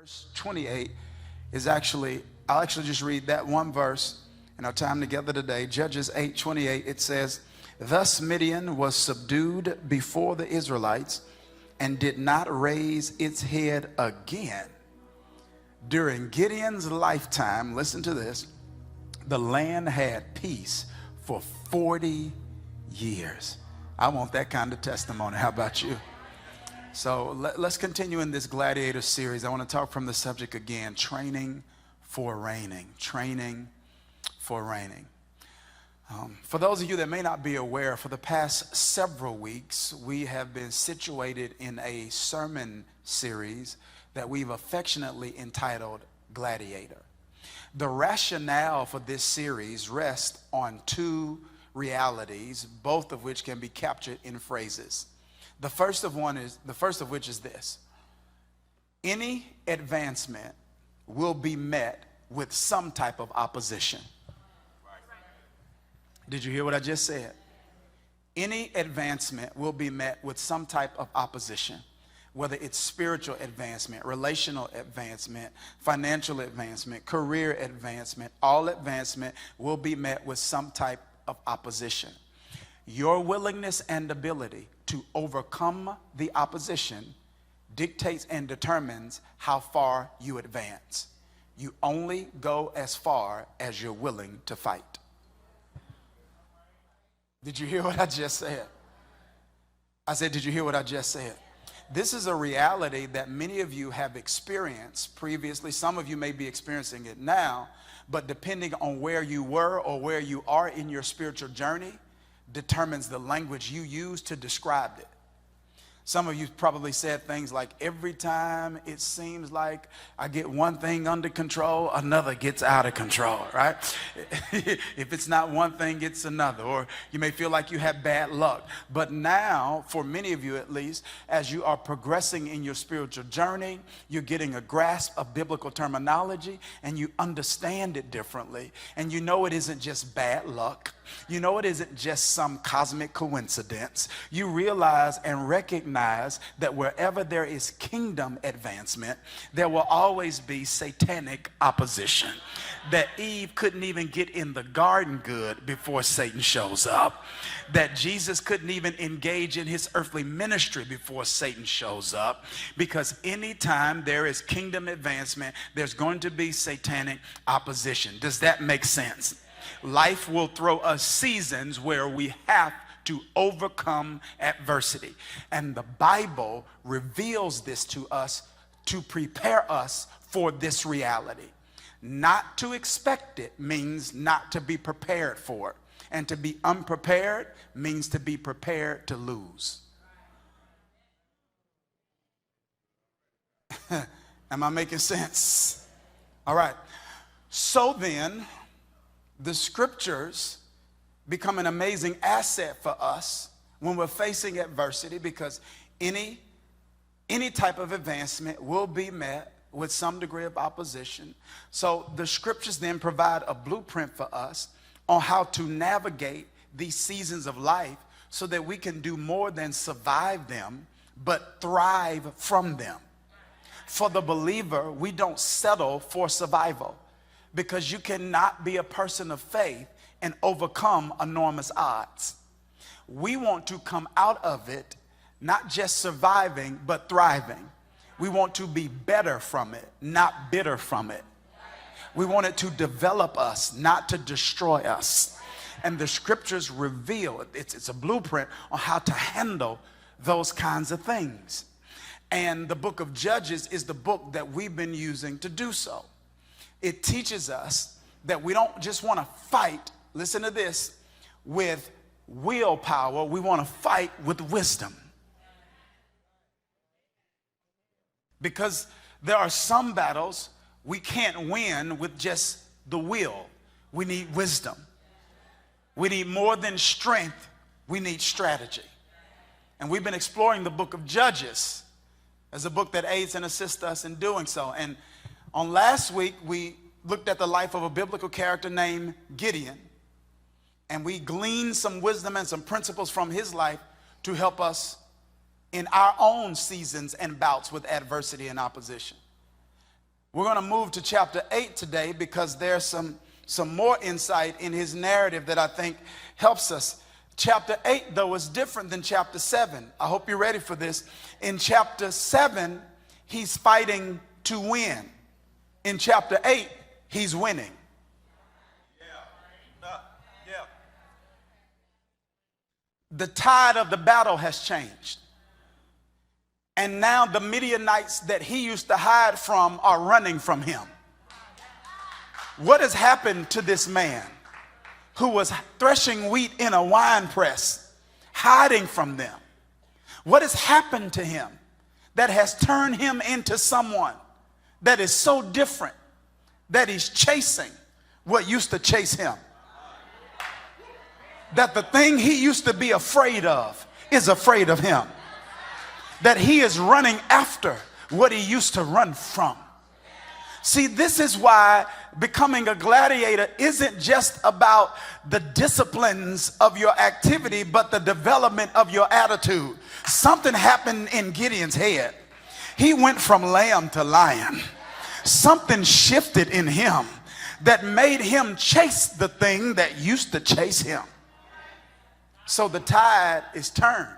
Verse 28 is I'll actually just read that one verse in our time together today. Judges 8:28, it says, "Thus Midian was subdued before the Israelites and did not raise its head again. During Gideon's lifetime," listen to this, "the land had peace for 40 years. I want that kind of testimony. How about you? So let's continue in this gladiator series. I want to talk from the subject again, training for reigning. Training for reigning. For those of you that may not be aware, for the past several weeks, we have been situated in a sermon series that we've affectionately entitled Gladiator. The rationale for this series rests on two realities, both of which can be captured in phrases. The first of which is this: any advancement will be met with some type of opposition. Did you hear what I just said? Any advancement will be met with some type of opposition, whether it's spiritual advancement, relational advancement, financial advancement, career advancement. All advancement will be met with some type of opposition. Your willingness and ability to overcome the opposition dictates and determines how far you advance. You only go as far as you're willing to fight. Did you hear what I just said? I said, did you hear what I just said? This is a reality that many of you have experienced previously. Some of you may be experiencing it now, but depending on where you were or where you are in your spiritual journey determines the language you use to describe it. Some of you probably said things like, every time it seems like I get one thing under control, another gets out of control, right? If it's not one thing, it's another. Or you may feel like you have bad luck. But now, for many of you at least, as you are progressing in your spiritual journey, you're getting a grasp of biblical terminology and you understand it differently. And you know it isn't just bad luck. You know it isn't just some cosmic coincidence. You realize and recognize that wherever there is kingdom advancement, there will always be satanic opposition. That Eve couldn't even get in the garden good before Satan shows up. That Jesus couldn't even engage in his earthly ministry before Satan shows up. Because anytime there is kingdom advancement, there's going to be satanic opposition. Does that make sense? Life will throw us seasons where we have to overcome adversity. And the Bible reveals this to us to prepare us for this reality. Not to expect it means not to be prepared for it. And to be unprepared means to be prepared to lose. Am I making sense? All right. So then, the scriptures become an amazing asset for us when we're facing adversity, because any type of advancement will be met with some degree of opposition. So the scriptures then provide a blueprint for us on how to navigate these seasons of life so that we can do more than survive them, but thrive from them. For the believer, we don't settle for survival, because you cannot be a person of faith and overcome enormous odds. We want to come out of it not just surviving, but thriving. We want to be better from it, not bitter from it. We want it to develop us, not to destroy us. And the scriptures reveal, it's a blueprint on how to handle those kinds of things. And the book of Judges is the book that we've been using to do so. It teaches us that we don't just want to fight, listen to this, with willpower. We want to fight with wisdom. Because there are some battles we can't win with just the will. We need wisdom. We need more than strength. We need strategy. And we've been exploring the book of Judges as a book that aids and assists us in doing so. And on last week, we looked at the life of a biblical character named Gideon, and we gleaned some wisdom and some principles from his life to help us in our own seasons and bouts with adversity and opposition. We're going to move to chapter 8 today because there's some more insight in his narrative that I think helps us. Chapter 8, though, is different than chapter 7. I hope you're ready for this. In chapter 7, he's fighting to win. In chapter 8, he's winning. The tide of the battle has changed. And now the Midianites that he used to hide from are running from him. What has happened to this man who was threshing wheat in a wine press, hiding from them? What has happened to him that has turned him into someone that is so different that he's chasing what used to chase him? That the thing he used to be afraid of is afraid of him. That he is running after what he used to run from. See, this is why becoming a gladiator isn't just about the disciplines of your activity, but the development of your attitude. Something happened in Gideon's head. He went from lamb to lion. Something shifted in him that made him chase the thing that used to chase him. So the tide is turned.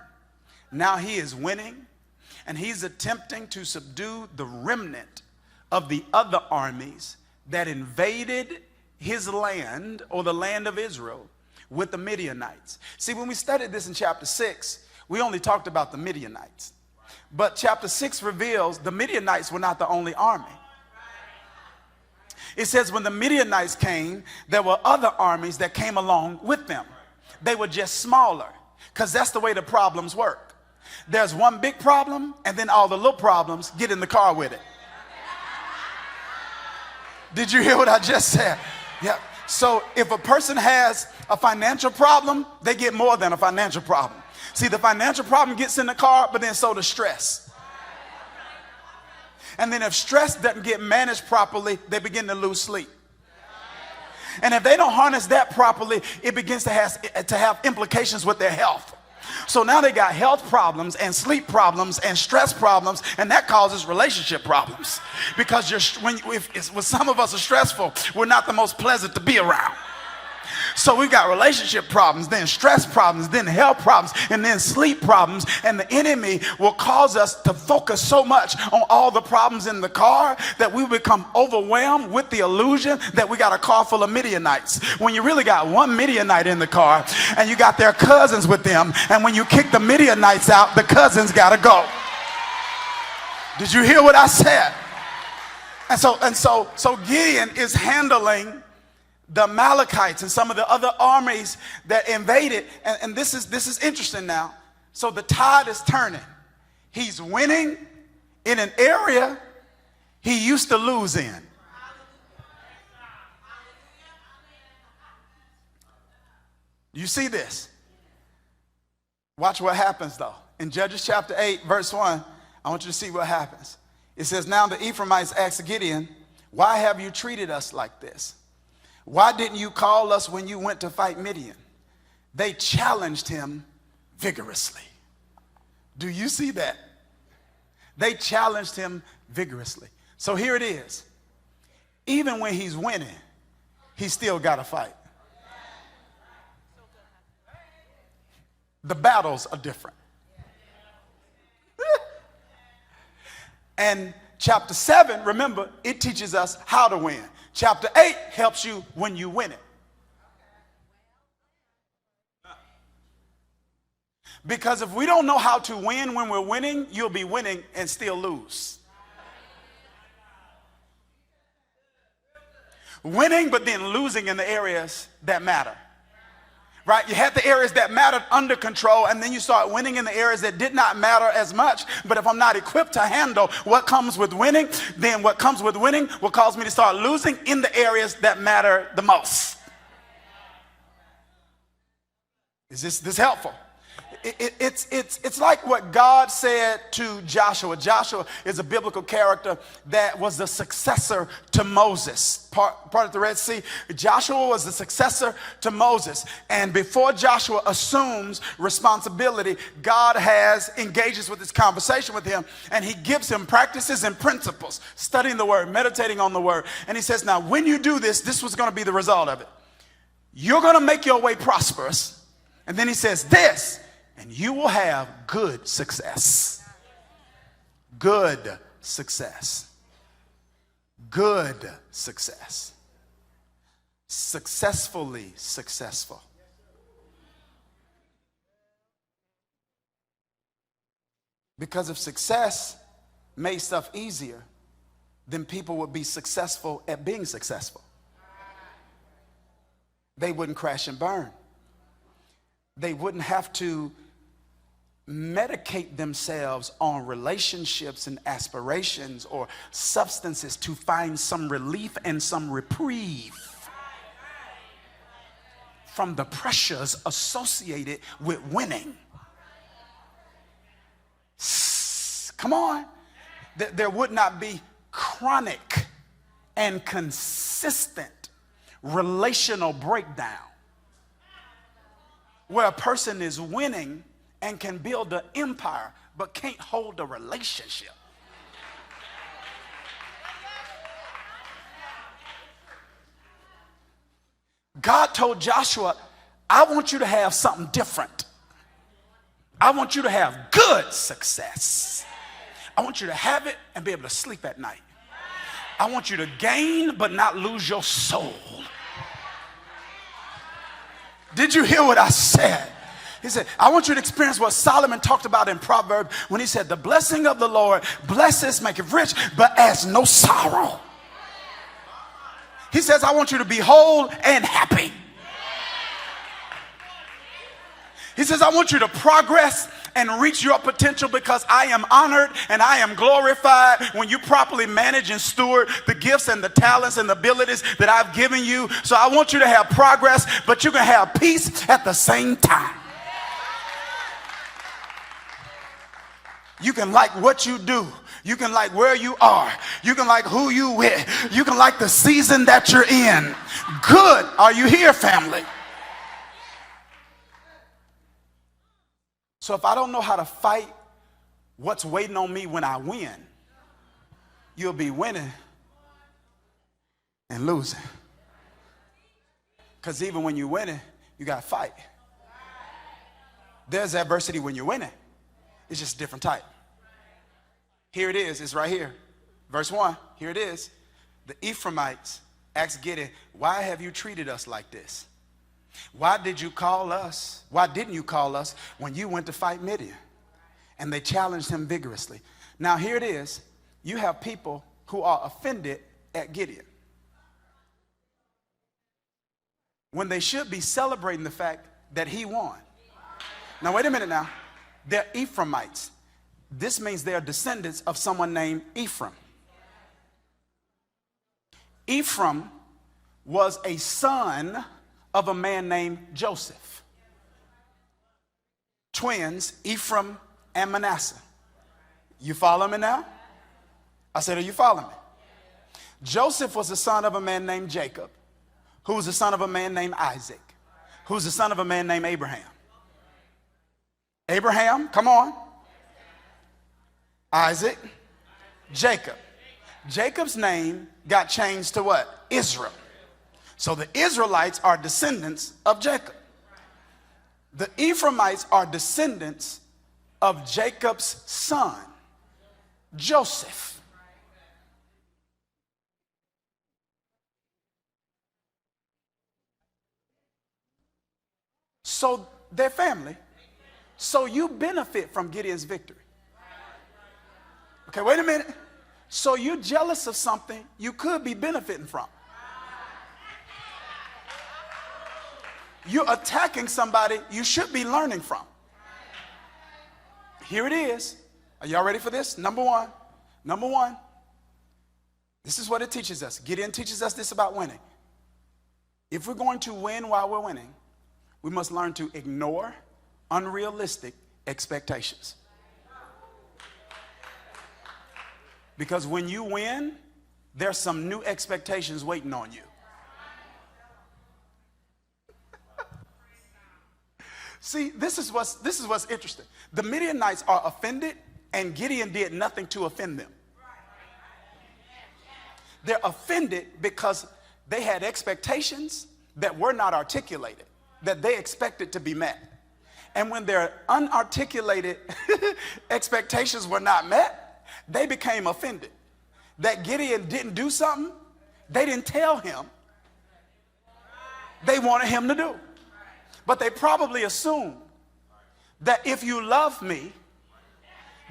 Now he is winning, and he's attempting to subdue the remnant of the other armies that invaded his land, or the land of Israel, with the Midianites. See, when we studied this in chapter 6, we only talked about the Midianites. But chapter 6 reveals the Midianites were not the only army. It says when the Midianites came, there were other armies that came along with them. They were just smaller, because that's the way the problems work. There's one big problem, and then all the little problems get in the car with it. Did you hear what I just said? Yeah. So if a person has a financial problem, they get more than a financial problem. See, the financial problem gets in the car, but then so does stress. And then if stress doesn't get managed properly, they begin to lose sleep. And if they don't harness that properly, it begins to have implications with their health. So now they got health problems and sleep problems and stress problems, and that causes relationship problems. Because when some of us are stressful, we're not the most pleasant to be around. So we got relationship problems, then stress problems, then health problems, and then sleep problems. And the enemy will cause us to focus so much on all the problems in the car that we become overwhelmed with the illusion that we got a car full of Midianites. When you really got one Midianite in the car, and you got their cousins with them. And when you kick the Midianites out, the cousins got to go. Did you hear what I said? And so Gideon is handling the Amalekites and some of the other armies that invaded. And this is interesting now. So the tide is turning. He's winning in an area he used to lose in. You see this? Watch what happens though. In Judges chapter 8, verse 1, I want you to see what happens. It says, now the Ephraimites asked Gideon, why have you treated us like this? Why didn't you call us when you went to fight Midian? They challenged him vigorously. Do you see that? They challenged him vigorously. So here it is. Even when he's winning, he's still got to fight. The battles are different. And chapter 7, remember, it teaches us how to win. Chapter 8 helps you when you win it. Because if we don't know how to win when we're winning, you'll be winning and still lose. Winning, but then losing in the areas that matter. Right? You had the areas that mattered under control, and then you start winning in the areas that did not matter as much. But if I'm not equipped to handle what comes with winning, then what comes with winning will cause me to start losing in the areas that matter the most. Is this helpful? It's like what God said to Joshua. Joshua is a biblical character that was the successor to Moses. Part of the Red Sea. Joshua was the successor to Moses. And before Joshua assumes responsibility, God engages with this conversation with him, and he gives him practices and principles, studying the word, meditating on the word. And he says, now, when you do this, this was going to be the result of it. You're going to make your way prosperous. And then he says this, and you will have good success. Good success. Good success. Successfully successful. Because if success made stuff easier, then people would be successful at being successful. They wouldn't crash and burn. They wouldn't have to medicate themselves on relationships and aspirations or substances to find some relief and some reprieve from the pressures associated with winning. Come on. There would not be chronic and consistent relational breakdown where a person is winning and can build an empire but can't hold a relationship. God told Joshua, I want you to have something different. I want you to have good success. I want you to have it and be able to sleep at night. I want you to gain but not lose your soul. Did you hear what I said? He said, I want you to experience what Solomon talked about in Proverbs when he said, the blessing of the Lord blesses, maketh rich, but adds no sorrow. He says, I want you to be whole and happy. He says, I want you to progress and reach your potential because I am honored and I am glorified when you properly manage and steward the gifts and the talents and the abilities that I've given you. So I want you to have progress, but you can have peace at the same time. You can like what you do. You can like where you are. You can like who you with. You can like the season that you're in. Good. Are you here, family? So if I don't know how to fight what's waiting on me when I win, you'll be winning and losing. Because even when you're winning, you got to fight. There's adversity when you're winning. It's just a different type. Here it is. It's right here. Verse 1. Here it is. The Ephraimites asked Gideon, why have you treated us like this? Why didn't you call us when you went to fight Midian? And they challenged him vigorously. Now here it is. You have people who are offended at Gideon when they should be celebrating the fact that he won. Now wait a minute now. They're Ephraimites. This means they are descendants of someone named Ephraim. Ephraim was a son of a man named Joseph. Twins, Ephraim and Manasseh. You follow me now? I said, are you following me? Joseph was the son of a man named Jacob, who was the son of a man named Isaac, who was the son of a man named Abraham. Abraham, come on. Isaac, Jacob. Jacob's name got changed to what? Israel. So the Israelites are descendants of Jacob. The Ephraimites are descendants of Jacob's son, Joseph. So they're family. So you benefit from Gideon's victory. Okay, wait a minute. So you're jealous of something you could be benefiting from. You're attacking somebody you should be learning from. Here it is. Are y'all ready for this? Number one. This is what it teaches us. Gideon teaches us this about winning. If we're going to win while we're winning, we must learn to ignore unrealistic expectations. Because when you win, there's some new expectations waiting on you. See, this is what's interesting. The Midianites are offended, and Gideon did nothing to offend them. They're offended because they had expectations that were not articulated, that they expected to be met. And when their unarticulated expectations were not met, they became offended. That Gideon didn't do something they didn't tell him they wanted him to do. But they probably assumed that if you love me,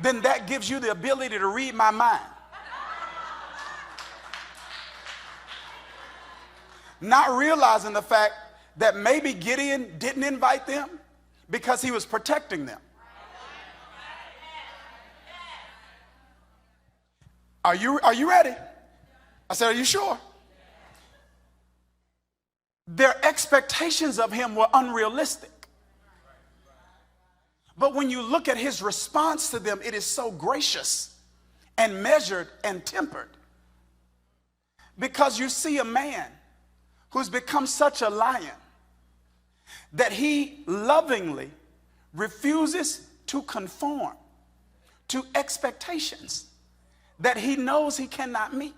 then that gives you the ability to read my mind. Not realizing the fact that maybe Gideon didn't invite them because he was protecting them. Are you ready? I said, are you sure? Their expectations of him were unrealistic. But when you look at his response to them, it is so gracious and measured and tempered. Because you see a man who's become such a lion that he lovingly refuses to conform to expectations that he knows he cannot meet.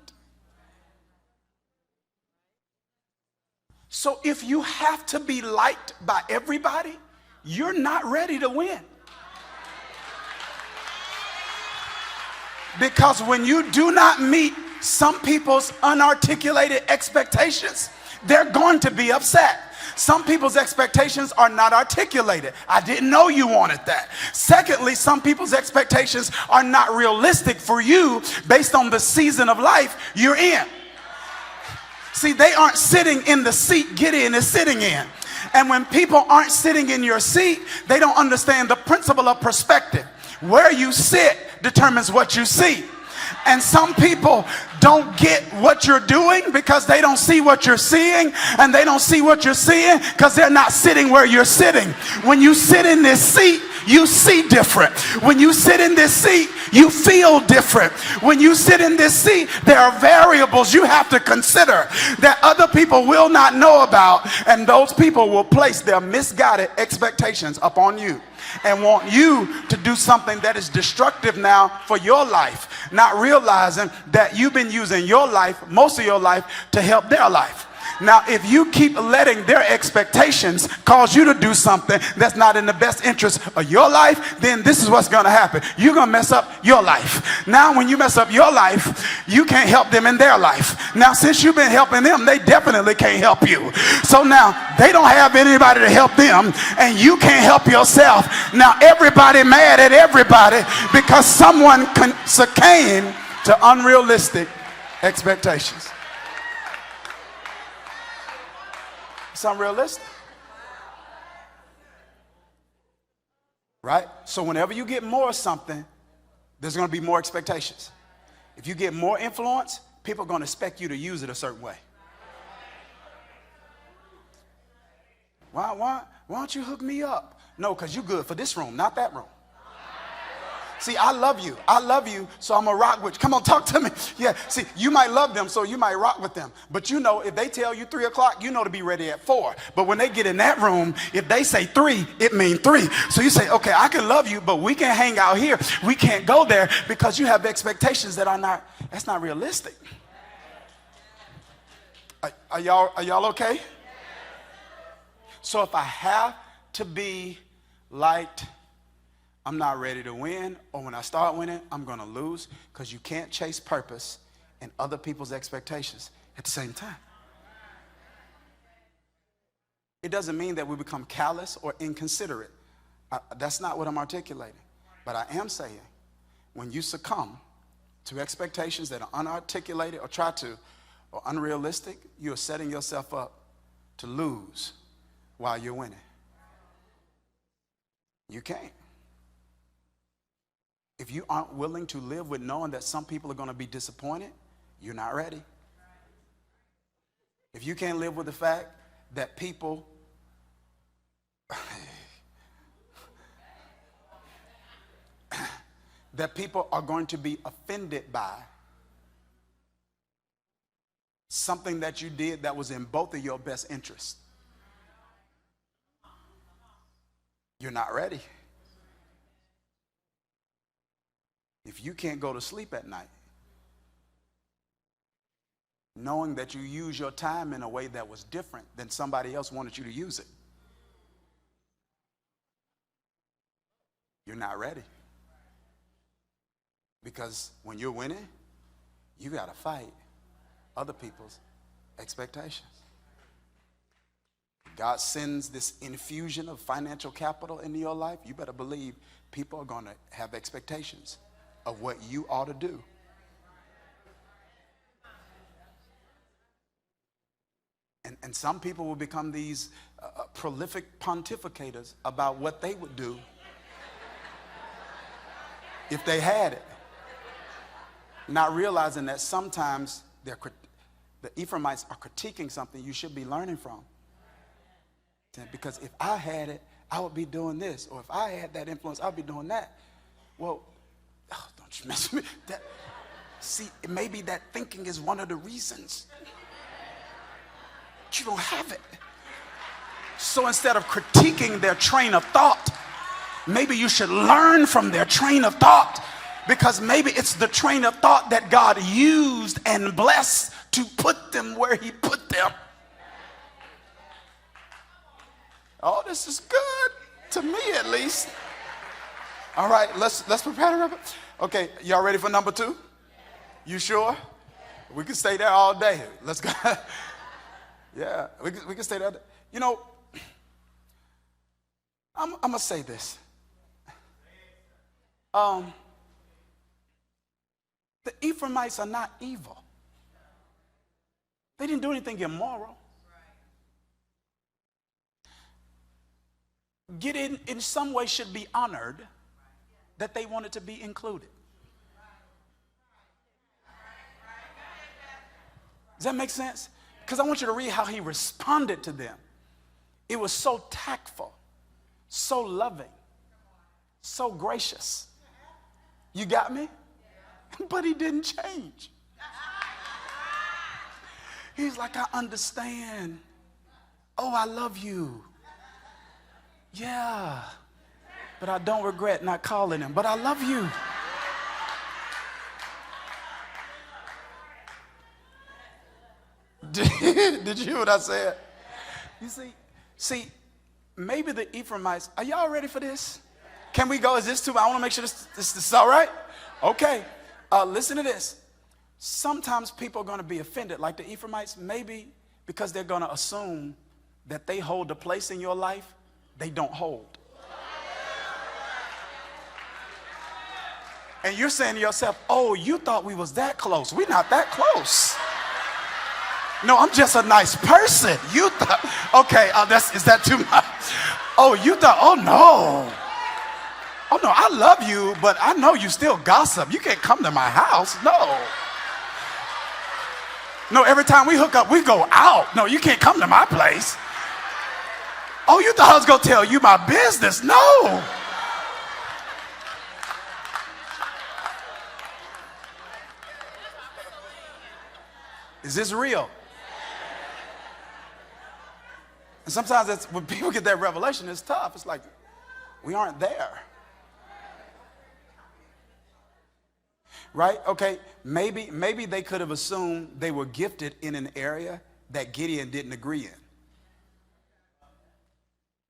So if you have to be liked by everybody, you're not ready to win. Because when you do not meet some people's unarticulated expectations, they're going to be upset. Some people's expectations are not articulated. I didn't know you wanted that. Secondly, some people's expectations are not realistic for you based on the season of life you're in. See, they aren't sitting in the seat Gideon is sitting in. And when people aren't sitting in your seat, they don't understand the principle of perspective. Where you sit determines what you see. And some people don't get what you're doing because they don't see what you're seeing, and they don't see what you're seeing because they're not sitting where you're sitting. When you sit in this seat, you see different. When you sit in this seat, you feel different. When you sit in this seat, there are variables you have to consider that other people will not know about, and those people will place their misguided expectations upon you and want you to do something that is destructive now for your life, not realizing that you've been using your life, most of your life, to help their life. Now, if you keep letting their expectations cause you to do something that's not in the best interest of your life, then this is what's going to happen. You're going to mess up your life. Now, when you mess up your life, you can't help them in their life. Now, since you've been helping them, they definitely can't help you. So now, they don't have anybody to help them, and you can't help yourself. Now, everybody mad at everybody because someone succumbed to unrealistic expectations. It's unrealistic. Right? So whenever you get more of something, there's going to be more expectations. If you get more influence, people are going to expect you to use it a certain way. Why don't you hook me up? No, because you're good for this room, not that room. See, I love you. I love you, so I'm going to rock with you. Come on, talk to me. Yeah, see, you might love them, so you might rock with them. But you know, if they tell you 3 o'clock, you know to be ready at 4. But when they get in that room, if they say 3, it means 3. So you say, okay, I can love you, but we can't hang out here. We can't go there because you have expectations that are not, that's not realistic. Are y'all okay? So if I have to be liked, I'm not ready to win, or when I start winning, I'm going to lose, because you can't chase purpose and other people's expectations at the same time. It doesn't mean that we become callous or inconsiderate. That's not what I'm articulating. But I am saying, when you succumb to expectations that are unarticulated or unrealistic, you are setting yourself up to lose while you're winning. You can't. If you aren't willing to live with knowing that some people are going to be disappointed, you're not ready. If you can't live with the fact that people that people are going to be offended by something that you did that was in both of your best interests. You're not ready. If you can't go to sleep at night, knowing that you use your time in a way that was different than somebody else wanted you to use it, you're not ready. Because when you're winning, you got to fight other people's expectations. God sends this infusion of financial capital into your life, you better believe people are going to have expectations of what you ought to do. And some people will become these prolific pontificators about what they would do if they had it, not realizing that sometimes the Ephraimites are critiquing something you should be learning from. Because if I had it, I would be doing this. Or if I had that influence, I'd be doing that. Well, don't you mess with me. See, maybe that thinking is one of the reasons you don't have it. So instead of critiquing their train of thought, maybe you should learn from their train of thought, because maybe it's the train of thought that God used and blessed to put them where he put them. Oh, this is good to me, at least. All right, let's prepare to wrap up. Okay, y'all ready for number 2? You sure? We can stay there all day. Let's go. Yeah, we can stay there. You know, I'm gonna say this. The Ephraimites are not evil. They didn't do anything immoral. Gideon in some way should be honored that they wanted to be included. Does that make sense? Because I want you to read how he responded to them. It was so tactful, so loving, so gracious. You got me? But he didn't change. He's like, I understand. Oh, I love you. Yeah, but I don't regret not calling him, but I love you. Did you hear what I said? You see, maybe the Ephraimites, are y'all ready for this? Can we go? Is this too? I want to make sure this is all right. Okay, listen to this. Sometimes people are going to be offended, like the Ephraimites, maybe because they're going to assume that they hold a place in your life they don't hold. And you're saying to yourself, oh, you thought we was that close. We're not that close. No, I'm just a nice person. You thought, okay, is that too much? Oh, you thought, oh no, I love you, but I know you still gossip. You can't come to my house. No, every time we hook up, we go out. No, you can't come to my place. Oh, you thought I was going to tell you my business. No. Is this real? And sometimes when people get that revelation, it's tough. It's like, we aren't there. Right? Okay, maybe they could have assumed they were gifted in an area that Gideon didn't agree in.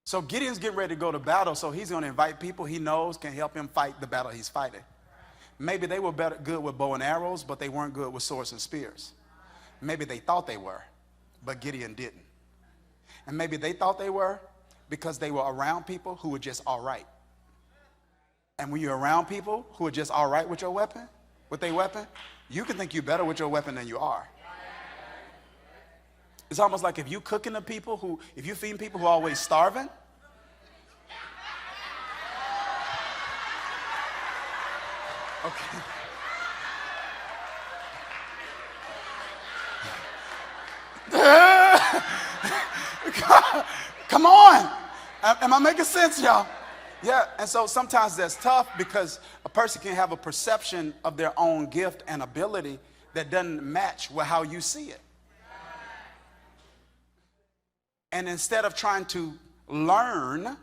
So Gideon's getting ready to go to battle, so he's going to invite people he knows can help him fight the battle he's fighting. Maybe they were good with bow and arrows, but they weren't good with swords and spears. Maybe they thought they were, but Gideon didn't. And maybe they thought they were because they were around people who were just all right. And when you're around people who are just all right with their weapon, you can think you're better with your weapon than you are. It's almost like if you cooking to people if you feeding people who are always starving, okay. Come on. Am I making sense, y'all? Yeah, and so sometimes that's tough because a person can have a perception of their own gift and ability that doesn't match with how you see it. And instead of trying to learn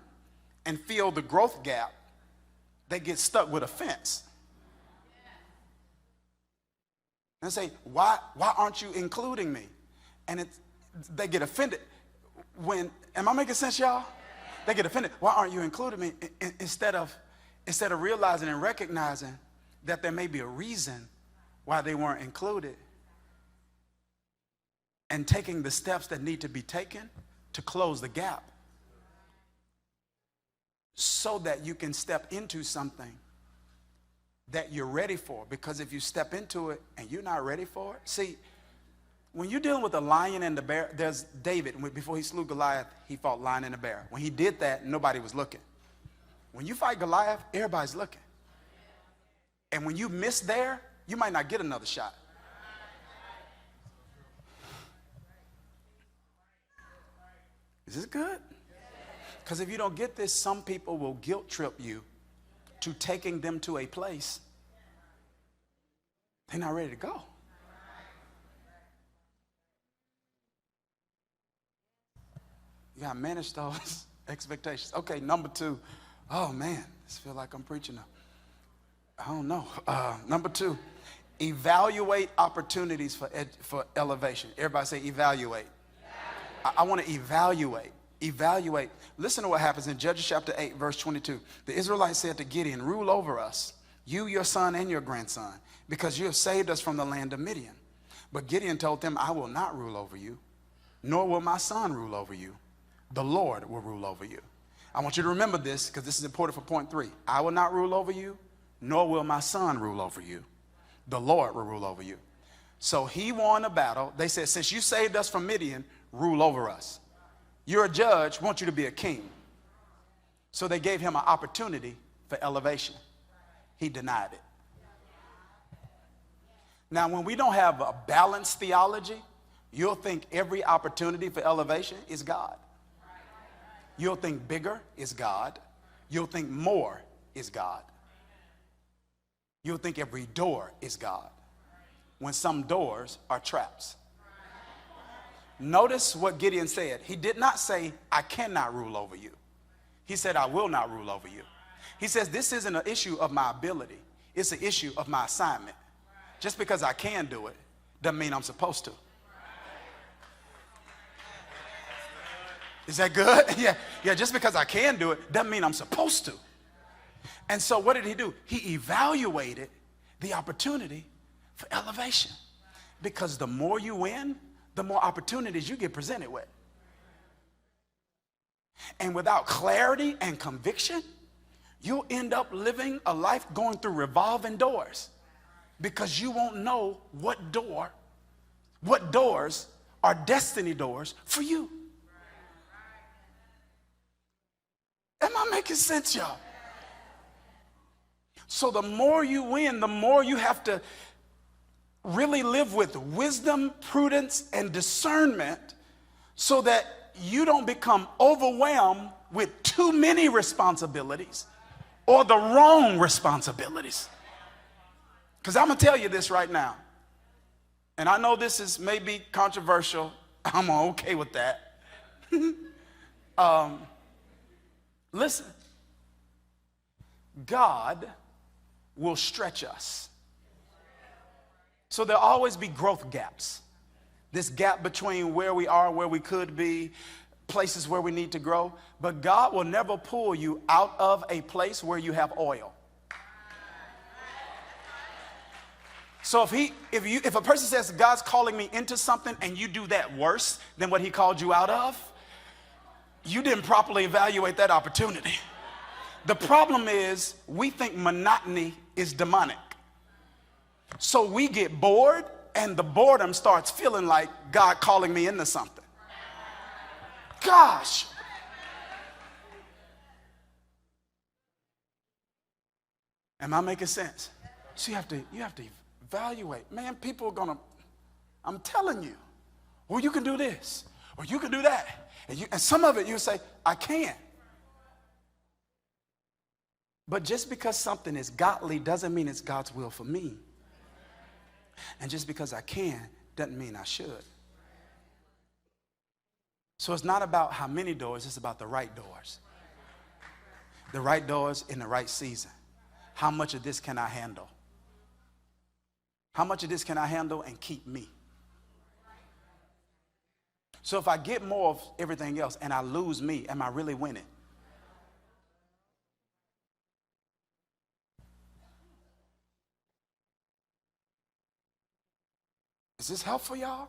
and fill the growth gap, they get stuck with offense. And say, why aren't you including me? And they get offended when, am I making sense, y'all? They get offended. Why aren't you including me? Instead of realizing and recognizing that there may be a reason why they weren't included, and taking the steps that need to be taken to close the gap so that you can step into something that you're ready for. Because if you step into it and you're not ready for it, see, when you're dealing with a lion and the bear, there's David, before he slew Goliath, he fought lion and a bear. When he did that, nobody was looking. When you fight Goliath, everybody's looking. And when you miss there, you might not get another shot. Is this good? Because if you don't get this, some people will guilt trip you to taking them to a place they're not ready to go. You got to manage those expectations. Okay, number 2. Oh, man, this feels like I'm preaching now. I don't know. Number 2, evaluate opportunities for elevation. Everybody say evaluate. I want to evaluate. Evaluate. Listen to what happens in Judges chapter 8, verse 22. The Israelites said to Gideon, rule over us, you, your son, and your grandson, because you have saved us from the land of Midian. But Gideon told them, I will not rule over you, nor will my son rule over you. The Lord will rule over you. I want you to remember this because this is important for point 3. I will not rule over you, nor will my son rule over you. The Lord will rule over you. So he won a battle. They said, since you saved us from Midian, rule over us. You're a judge, want you to be a king. So they gave him an opportunity for elevation. He denied it. Now, when we don't have a balanced theology, you'll think every opportunity for elevation is God. You'll think bigger is God. You'll think more is God. You'll think every door is God, when some doors are traps. Notice what Gideon said. He did not say, I cannot rule over you. He said, I will not rule over you. He says, this isn't an issue of my ability. It's an issue of my assignment. Just because I can do it doesn't mean I'm supposed to. Is that good? Yeah, just because I can do it doesn't mean I'm supposed to. And so what did he do? He evaluated the opportunity for elevation. Because the more you win, the more opportunities you get presented with. And without clarity and conviction, you'll end up living a life going through revolving doors because you won't know what doors are destiny doors for you. Am I making sense, y'all? So the more you win, the more you have to really live with wisdom, prudence, and discernment so that you don't become overwhelmed with too many responsibilities or the wrong responsibilities. Because I'm going to tell you this right now, and I know this is maybe controversial. I'm okay with that. Listen, God will stretch us. So there'll always be growth gaps. This gap between where we are, where we could be, places where we need to grow. But God will never pull you out of a place where you have oil. So if a person says God's calling me into something and you do that worse than what he called you out of, you didn't properly evaluate that opportunity. The problem is we think monotony is demonic. So we get bored and the boredom starts feeling like God calling me into something. Gosh. Am I making sense? So you have to evaluate. Man, people are gonna, I'm telling you, well, you can do this or you can do that. And some of it you say, I can't. But just because something is godly doesn't mean it's God's will for me. And just because I can doesn't mean I should. So it's not about how many doors, it's about the right doors. The right doors in the right season. How much of this can I handle? How much of this can I handle and keep me? So if I get more of everything else and I lose me, am I really winning? Is this helpful, y'all?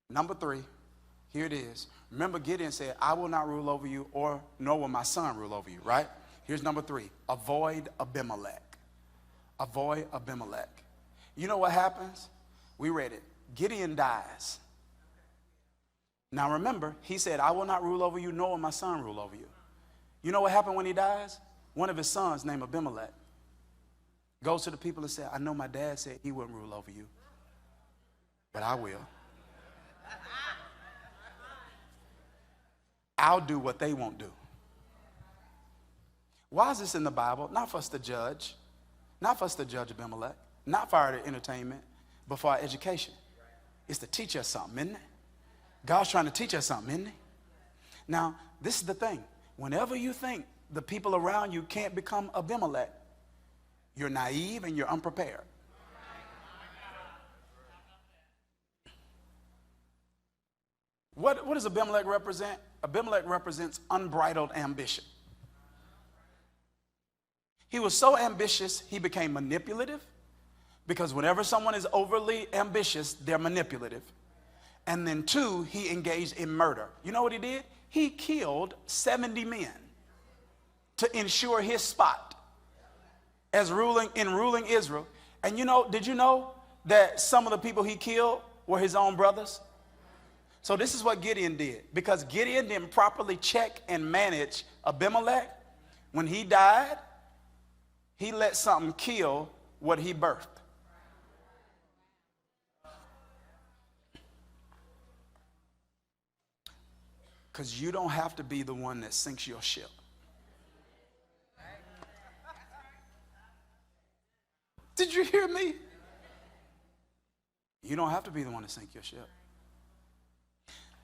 Number 3, here it is. Remember, Gideon said, I will not rule over you, or nor will my son rule over you, right? Here's number 3. Avoid Abimelech. Avoid Abimelech. You know what happens? We read it. Gideon dies. Now remember, he said, I will not rule over you, nor will my son rule over you. You know what happened when he dies? One of his sons, named Abimelech, goes to the people and said, I know my dad said he wouldn't rule over you, but I will. I'll do what they won't do. Why is this in the Bible? Not for us to judge. Not for us to judge Abimelech. Not for our entertainment, but for our education. It's to teach us something, isn't it? God's trying to teach us something, isn't he? Now, this is the thing. Whenever you think the people around you can't become Abimelech, you're naive and you're unprepared. What does Abimelech represent? Abimelech represents unbridled ambition. He was so ambitious, he became manipulative, because whenever someone is overly ambitious, they're manipulative. And then 2, he engaged in murder. You know what he did? He killed 70 men to ensure his spot as ruling Israel. And did you know that some of the people he killed were his own brothers? So this is what Gideon did. Because Gideon didn't properly check and manage Abimelech, when he died, he let something kill what he birthed. Because you don't have to be the one that sinks your ship. Did you hear me? You don't have to be the one to sink your ship.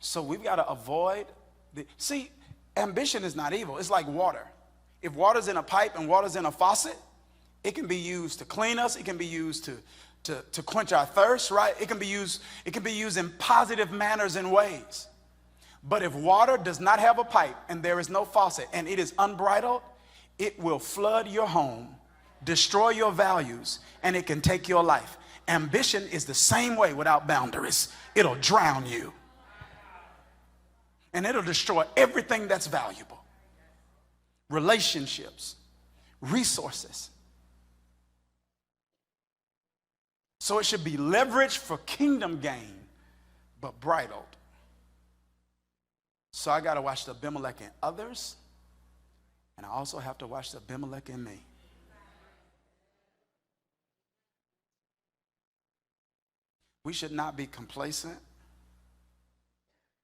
So we've got to avoid see, ambition is not evil. It's like water. If water's in a pipe and water's in a faucet, it can be used to clean us. It can be used to quench our thirst, right? It can be used in positive manners and ways. But if water does not have a pipe and there is no faucet and it is unbridled, it will flood your home, destroy your values, and it can take your life. Ambition is the same way without boundaries. It'll drown you. And it'll destroy everything that's valuable. Relationships, resources. So it should be leveraged for kingdom gain, but bridled. So I got to watch the Abimelech in others, and I also have to watch the Abimelech in me. We should not be complacent.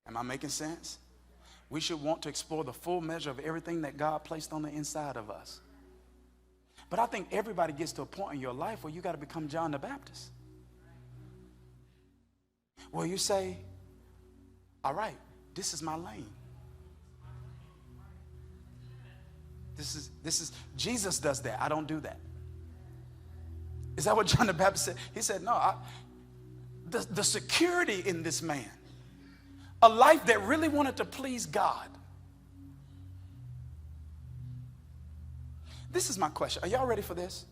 Am I making sense? We should want to explore the full measure of everything that God placed on the inside of us. But I think everybody gets to a point in your life where you got to become John the Baptist. Where you say, all right, this is my lane. This is Jesus does that. I don't do that. Is that what John the Baptist said? He said, no, the security in this man, a life that really wanted to please God. This is my question. Are y'all ready for this?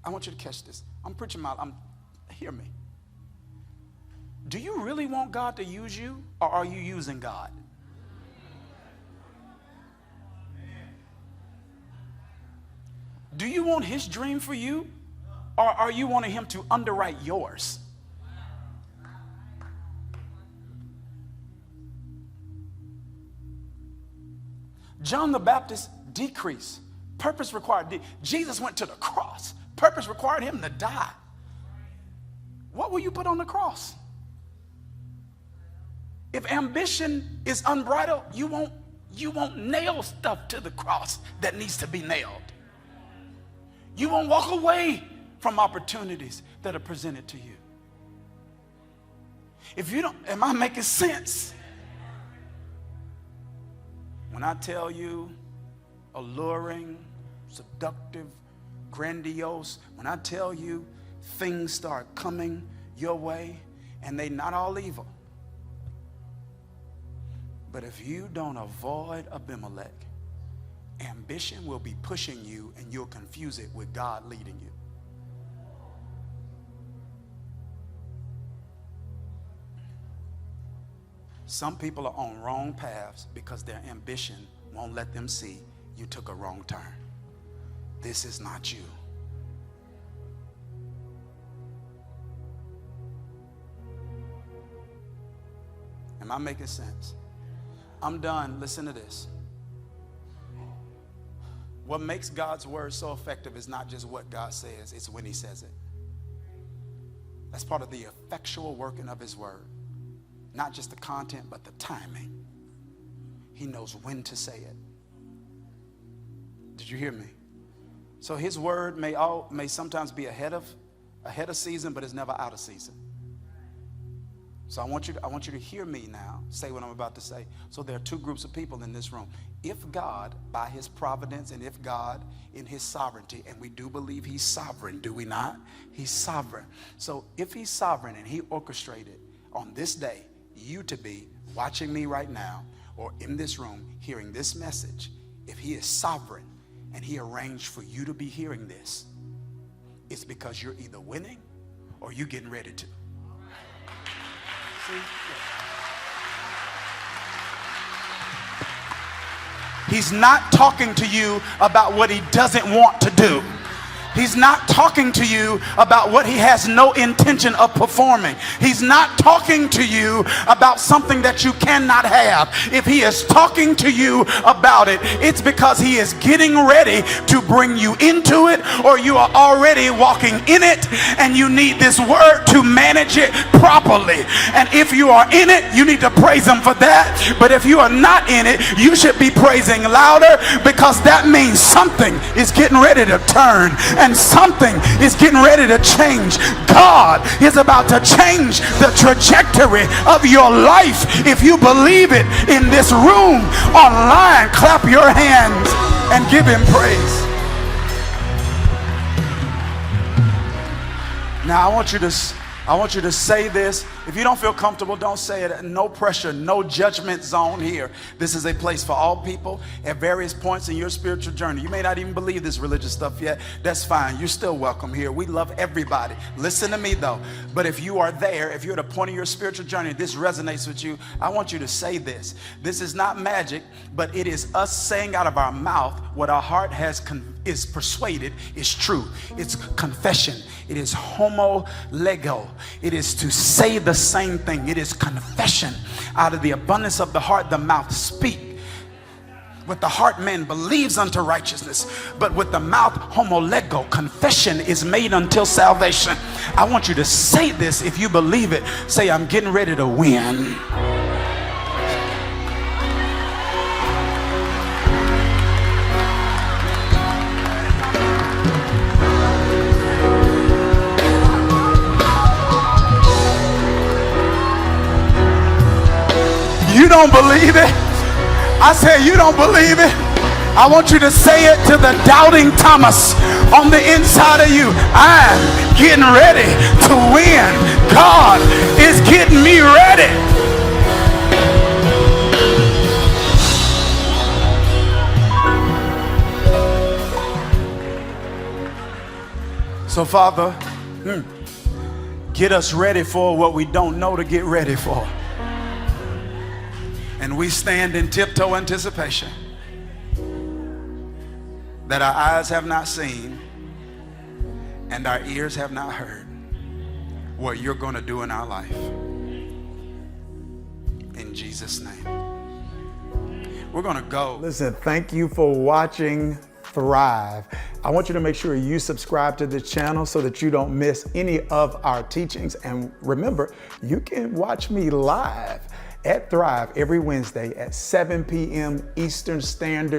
I want you to catch this. I'm preaching hear me. Do you really want God to use you, or are you using God? Do you want his dream for you, or are you wanting him to underwrite yours? John the Baptist decreased. Purpose required. Jesus went to the cross. Purpose required him to die. What will you put on the cross? If ambition is unbridled, you won't You won't nail stuff to the cross that needs to be nailed. You won't walk away from opportunities that are presented to you. If you don't, am I making sense? When I tell you alluring, seductive, grandiose, when I tell you things start coming your way, and they not all evil. But if you don't avoid Abimelech, ambition will be pushing you and you'll confuse it with God leading you. Some people are on wrong paths because their ambition won't let them see you took a wrong turn. This is not you. Am I making sense? I'm done. Listen to this. What makes God's word so effective is not just what God says, it's when he says it. That's part of the effectual working of his word. Not just the content, but the timing. He knows when to say it. Did you hear me? So his word may sometimes be ahead of season, but it's never out of season. So I want you to hear me now say what I'm about to say. So there are two groups of people in this room. If God, by his providence, and if God in his sovereignty, and we do believe he's sovereign, do we not? He's sovereign. So if he's sovereign and he orchestrated on this day you to be watching me right now or in this room hearing this message, if he is sovereign and he arranged for you to be hearing this, it's because you're either winning or you're getting ready to. See? He's not talking to you about what he doesn't want to do. He's not talking to you about what he has no intention of performing. He's not talking to you about something that you cannot have. If he is talking to you about it, it's because he is getting ready to bring you into it, or you are already walking in it and you need this word to manage it properly. And if you are in it, you need to praise him for that. But if you are not in it, you should be praising louder, because that means something is getting ready to turn. And something is getting ready to change. God is about to change the trajectory of your life. If you believe it in this room, online, clap your hands and give him praise. Now I want you to say this. If you don't feel comfortable, don't say it. No pressure, no judgment zone here. This is a place for all people at various points in your spiritual journey. You may not even believe this religious stuff yet. That's fine. You're still welcome here. We love everybody. Listen to me though. But if you are there, if you're at a point in your spiritual journey, this resonates with you, I want you to say this. This is not magic, but it is us saying out of our mouth what our heart is persuaded is true. It's confession. It is homolego. It is to say the same thing. It is confession. Out of the abundance of the heart, the mouth speak. With the heart, man believes unto righteousness, but with the mouth, homolego, confession is made until salvation. I want you to say this. If you believe it, say, I'm getting ready to win. You don't believe it? I said you don't believe it? I want you to say it to the doubting Thomas on the inside of you. I'm getting ready to win. God is getting me ready. So Father, get us ready for what we don't know to get ready for. And we stand in tiptoe anticipation that our eyes have not seen and our ears have not heard what you're going to do in our life. In Jesus' name. We're going to go. Listen, thank you for watching Thrive. I want you to make sure you subscribe to this channel so that you don't miss any of our teachings. And remember, you can watch me live at Thrive every Wednesday at 7 p.m. Eastern Standard